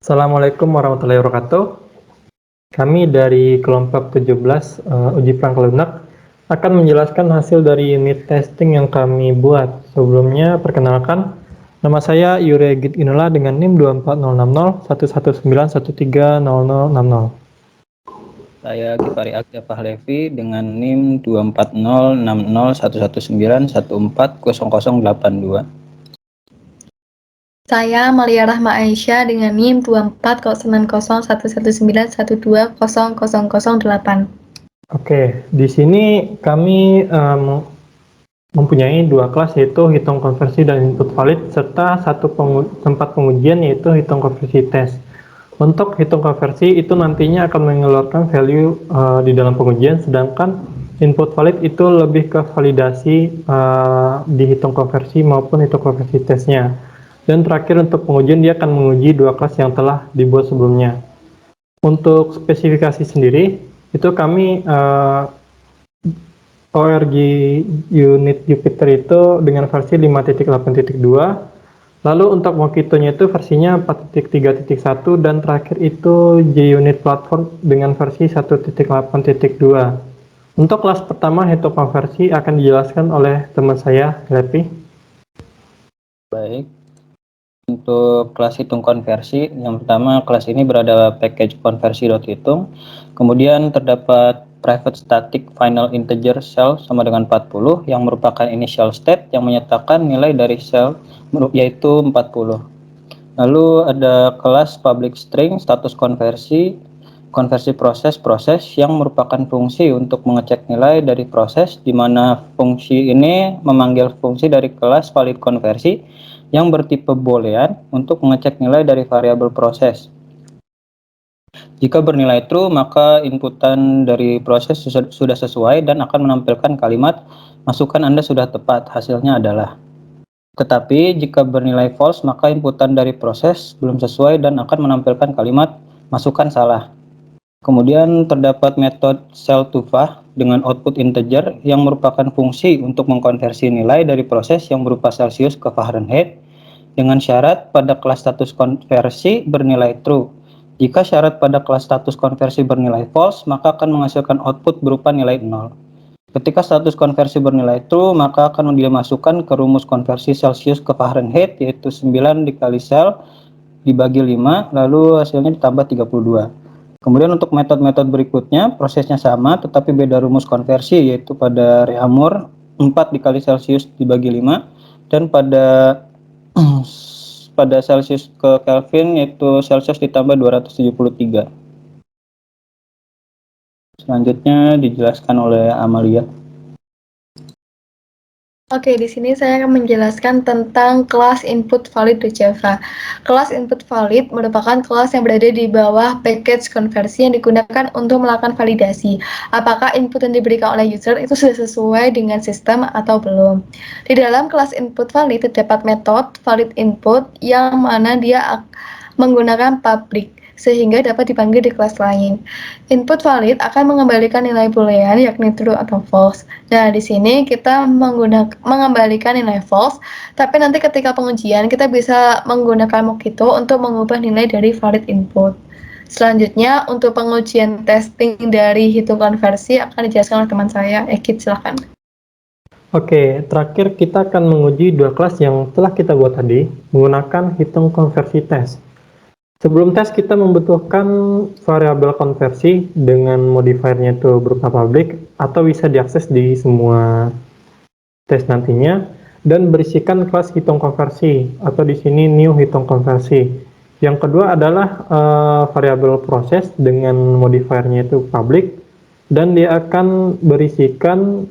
Assalamualaikum warahmatullahi wabarakatuh. Kami dari kelompok 17 uji perangkat lunak akan menjelaskan hasil dari unit testing yang kami buat. Sebelumnya, perkenalkan, nama saya Yure Git Inola dengan NIM 24060 119130060. Saya Gifari Agda Pahlevi dengan NIM 240606191400082. Saya Malia Rahma Aisyah dengan NIM 24090119120008. Oke, di sini kami mempunyai dua kelas, yaitu hitung konversi dan input valid, serta satu tempat pengujian, yaitu hitung konversi tes. Untuk hitung konversi itu nantinya akan mengeluarkan value di dalam pengujian, sedangkan input valid itu lebih ke validasi di hitung konversi maupun hitung konversi tesnya. Dan terakhir untuk pengujian dia akan menguji dua kelas yang telah dibuat sebelumnya. Untuk spesifikasi sendiri itu kami ORG unit Jupyter itu dengan versi 5.8.2. Lalu untuk Mockito-nya itu versinya 4.3.1 dan terakhir itu JUnit platform dengan versi 1.8.2. Untuk kelas pertama hitung konversi akan dijelaskan oleh teman saya, Lepi. Baik, untuk kelas hitung konversi, yang pertama kelas ini berada package konversi.hitung, kemudian terdapat private static final integer cell sama dengan 40 yang merupakan initial state yang menyatakan nilai dari cell yaitu 40. Lalu ada kelas public string status konversi proses yang merupakan fungsi untuk mengecek nilai dari proses, di mana fungsi ini memanggil fungsi dari kelas valid konversi yang bertipe boolean untuk mengecek nilai dari variabel proses. Jika bernilai true, maka inputan dari proses sudah sesuai dan akan menampilkan kalimat "masukkan Anda sudah tepat, hasilnya adalah". Tetapi jika bernilai false, maka inputan dari proses belum sesuai dan akan menampilkan kalimat "masukkan salah". Kemudian terdapat metode cell2var dengan output integer yang merupakan fungsi untuk mengkonversi nilai dari proses yang berupa Celsius ke Fahrenheit dengan syarat pada kelas status konversi bernilai true. Jika syarat pada kelas status konversi bernilai false, maka akan menghasilkan output berupa nilai 0. Ketika status konversi bernilai true, maka akan dimasukkan ke rumus konversi Celsius ke Fahrenheit, yaitu 9 dikali sel dibagi 5, lalu hasilnya ditambah 32. Kemudian untuk metode-metode berikutnya, prosesnya sama, tetapi beda rumus konversi, yaitu pada Reaumur 4 dikali Celsius dibagi 5, dan pada Celsius ke Kelvin, yaitu Celsius ditambah 273. Selanjutnya dijelaskan oleh Amalia. Oke, di sini saya akan menjelaskan tentang kelas input valid di Java. Kelas input valid merupakan kelas yang berada di bawah package konversi yang digunakan untuk melakukan validasi. Apakah input yang diberikan oleh user itu sudah sesuai dengan sistem atau belum. Di dalam kelas input valid terdapat metode valid input yang mana dia menggunakan public, sehingga dapat dipanggil di kelas lain. Input valid akan mengembalikan nilai boolean yakni true atau false. Nah, di sini kita mengembalikan nilai false, tapi nanti ketika pengujian kita bisa menggunakan Mockito untuk mengubah nilai dari valid input. Selanjutnya, untuk pengujian testing dari hitung konversi akan dijelaskan oleh teman saya, Ekit, silakan. Oke, terakhir kita akan menguji dua kelas yang telah kita buat tadi menggunakan hitung konversi tes. Sebelum tes kita membutuhkan variabel konversi dengan modifiernya itu berupa public atau bisa diakses di semua tes nantinya, dan berisikan kelas hitung konversi atau di sini new hitung konversi. Yang kedua adalah variabel proses dengan modifiernya itu public, dan dia akan berisikan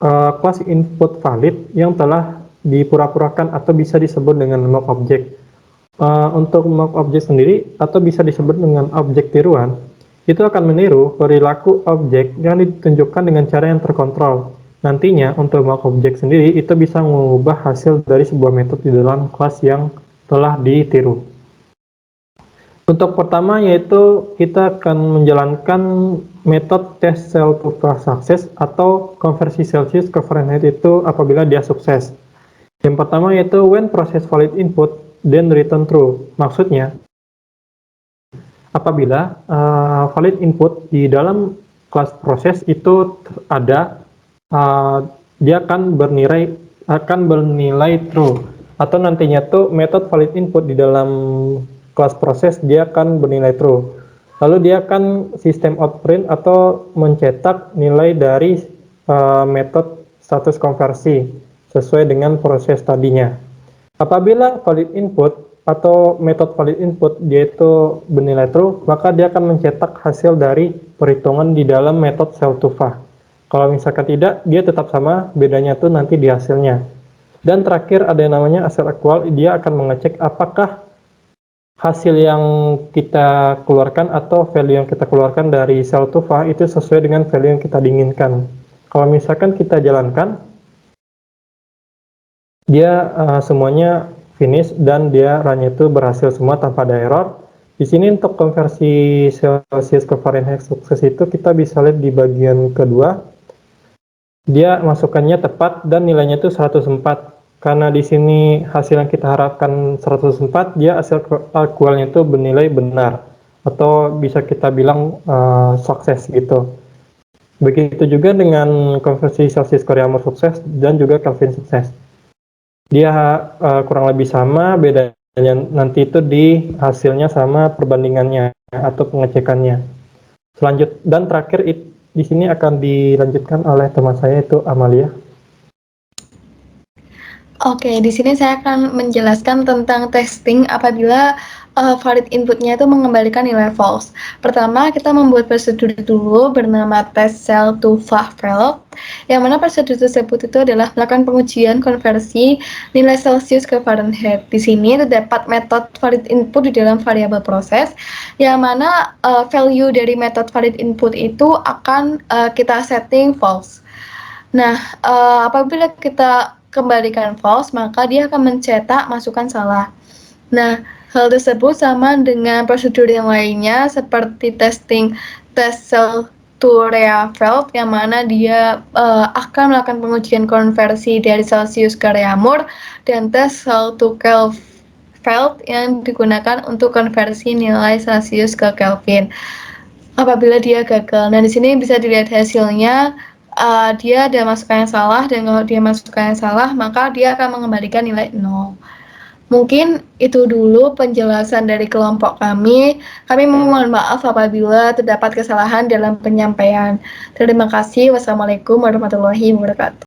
kelas input valid yang telah dipura-purakan atau bisa disebut dengan mock object. Untuk mock object sendiri atau bisa disebut dengan objek tiruan, itu akan meniru perilaku objek yang ditunjukkan dengan cara yang terkontrol. Nantinya untuk mock object sendiri itu bisa mengubah hasil dari sebuah metode di dalam kelas yang telah ditiru. Untuk pertama yaitu kita akan menjalankan metode test cell to class success atau konversi Celsius ke Fahrenheit itu apabila dia sukses. Yang pertama yaitu when process valid input then return true. Maksudnya, Apabila valid input di dalam kelas proses itu ada, dia akan bernilai true, atau nantinya tuh metode valid input di dalam kelas proses dia akan bernilai true. Lalu dia akan sistem outprint atau mencetak nilai dari metode status konversi sesuai dengan proses tadinya. Apabila valid input atau metode valid input dia itu bernilai true, maka dia akan mencetak hasil dari perhitungan di dalam metode cell to var. Kalau misalkan tidak, dia tetap sama, bedanya tuh nanti di hasilnya. Dan terakhir ada yang namanya asal equal, dia akan mengecek apakah hasil yang kita keluarkan atau value yang kita keluarkan dari cell to var itu sesuai dengan value yang kita inginkan. Kalau misalkan kita jalankan, dia semuanya finish dan dia run itu berhasil semua tanpa ada error. Di sini untuk konversi Celsius ke Fahrenheit sukses itu kita bisa lihat di bagian kedua. Dia masukannya tepat dan nilainya itu 104. Karena di sini hasil yang kita harapkan 104, dia hasil equalnya itu bernilai benar atau bisa kita bilang sukses gitu. Begitu juga dengan konversi Celsius ke Reaumur sukses dan juga Kelvin sukses. Dia kurang lebih sama, bedanya nanti itu di hasilnya sama perbandingannya atau pengecekannya. Dan terakhir di sini akan dilanjutkan oleh teman saya itu Amalia. Oke, di sini saya akan menjelaskan tentang testing apabila valid inputnya itu mengembalikan nilai false. Pertama, kita membuat prosedur dulu bernama test cell to var valve, yang mana prosedur tersebut itu adalah melakukan pengujian konversi nilai Celsius ke Fahrenheit. Di sini terdapat metode valid input di dalam variabel proses, yang mana value dari metode valid input itu akan kita setting false. Nah, apabila kita kembalikan false, maka dia akan mencetak masukan salah. Nah, hal tersebut sama dengan prosedur yang lainnya seperti testing test cell to Rea valve, yang mana dia akan melakukan pengujian konversi dari Celsius ke Reaumur, dan test cell to Kelvin valve yang digunakan untuk konversi nilai Celsius ke Kelvin. Apabila dia gagal, nah di sini bisa dilihat hasilnya. Dia ada masukan yang salah, dan kalau dia masukan yang salah, maka dia akan mengembalikan nilai 0. Mungkin itu dulu penjelasan dari kelompok kami. Kami mohon maaf apabila terdapat kesalahan dalam penyampaian. Terima kasih. Wassalamualaikum warahmatullahi wabarakatuh.